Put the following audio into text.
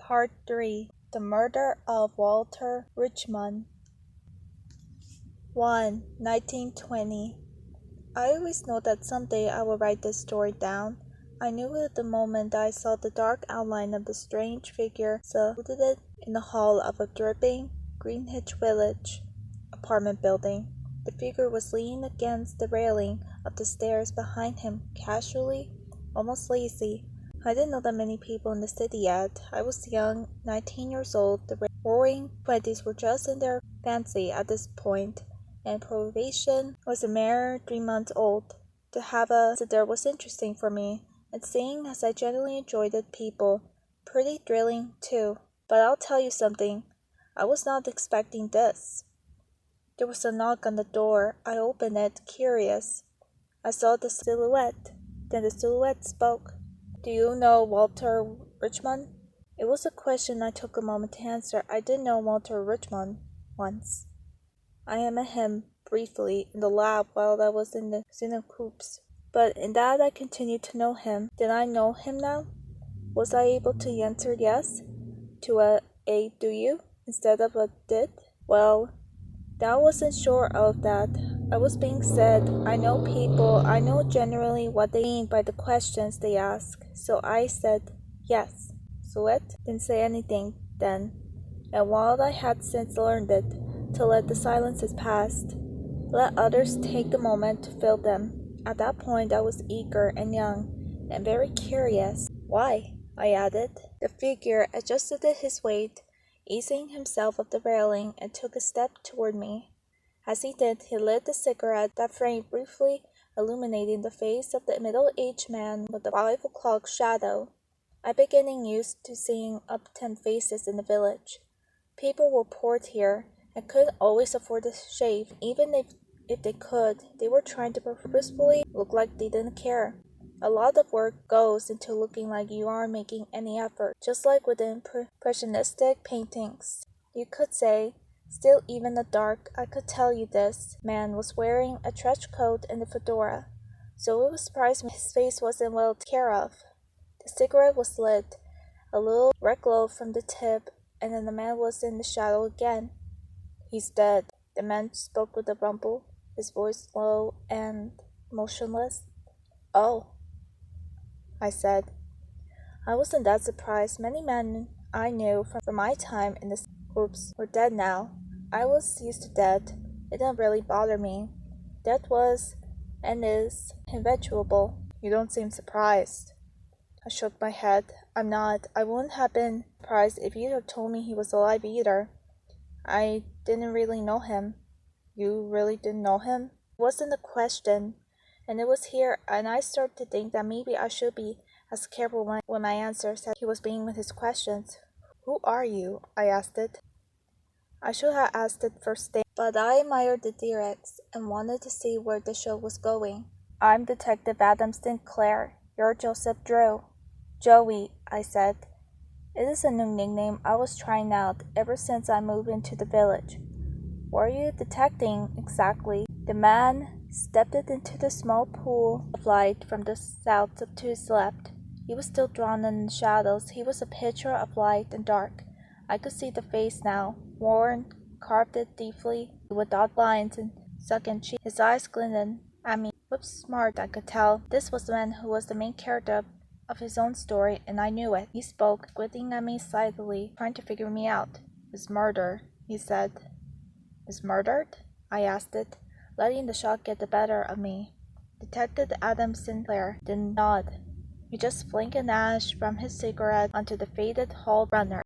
Part 3. The Murder of Walter Richmond. 1. 1920. I always know that someday I will write this story down. I knew it the moment I saw the dark outline of the strange figure silhouetted in the hall of a dripping Greenwich Village apartment building. The figure was leaning against the railing of the stairs behind him, casually, almost lazy. I didn't know that many people in the city yet. I was young, 19 years old. The roaring 20s were just in their fancy at this point, and probation was a mere 3 months old. To have a visitor was interesting for me, and seeing as I generally enjoyed the people, pretty thrilling too. But I'll tell you something, I was not expecting this. There was a knock on the door. I opened it, curious. I saw the silhouette. Then the silhouette spoke. "Do you know Walter Richmond?" It was a question I took a moment to answer. I did know Walter Richmond once. I had met him briefly in the lab while I was in the synecdoches, but in that I continued to know him. Did I know him now? Was I able to answer yes to a "do you" instead of a "did"? Well, I wasn't sure of that. I was being said, I know people, I know generally what they mean by the questions they ask, so I said yes. Silhouette didn't say anything then, and while I had since learned it, to let the silences pass, let others take the moment to fill them. At that point I was eager and young, and very curious. "Why?" I added. The figure adjusted his weight, easing himself off the railing, and took a step toward me. As he did, he lit the cigarette that framed briefly, illuminating the face of the middle-aged man with the 5 o'clock shadow. I began getting used to seeing upturned faces in the village. People were poor here, and couldn't always afford to shave. Even if they could, they were trying to purposefully look like they didn't care. A lot of work goes into looking like you aren't making any effort, just like with the impressionistic paintings. You could say, still even in the dark, I could tell you this man was wearing a trench coat and a fedora, so it would surprise me his face wasn't well taken care of. The cigarette was lit, a little red glow from the tip, and then the man was in the shadow again. "He's dead," the man spoke with a rumble, his voice low and motionless. "Oh," I said. I wasn't that surprised. Many men I knew from my time in the groups were dead now. I was used to death. It didn't really bother me. Death was, and is, inevitable. "You don't seem surprised." I shook my head. "I'm not. I wouldn't have been surprised if you'd have told me he was alive either. I didn't really know him." "You really didn't know him?" It wasn't a question. And it was here, and I started to think that maybe I should be as careful when my answers as he was being with his questions. "Who are you?" I asked it. I should have asked it first thing, but I admired the directs and wanted to see where the show was going. "I'm Detective Adam Sinclair. You're Joseph Drew." "Joey," I said. It is a new nickname I was trying out ever since I moved into the village. "What are you detecting exactly?" The man stepped into the small pool of light from the south to his left. He was still drawn in the shadows. He was a picture of light and dark. I could see the face now, worn, carved deeply, with odd lines and sunken cheeks. His eyes glinted at me. Looked smart, I could tell. This was the man who was the main character of his own story, and I knew it. He spoke, squinting at me slyly, trying to figure me out. "His murder," he said. "Is murdered?" I asked it, letting the shock get the better of me. Detective Adam Sinclair didn't nod. He just blinked an ash from his cigarette onto the faded hall runner.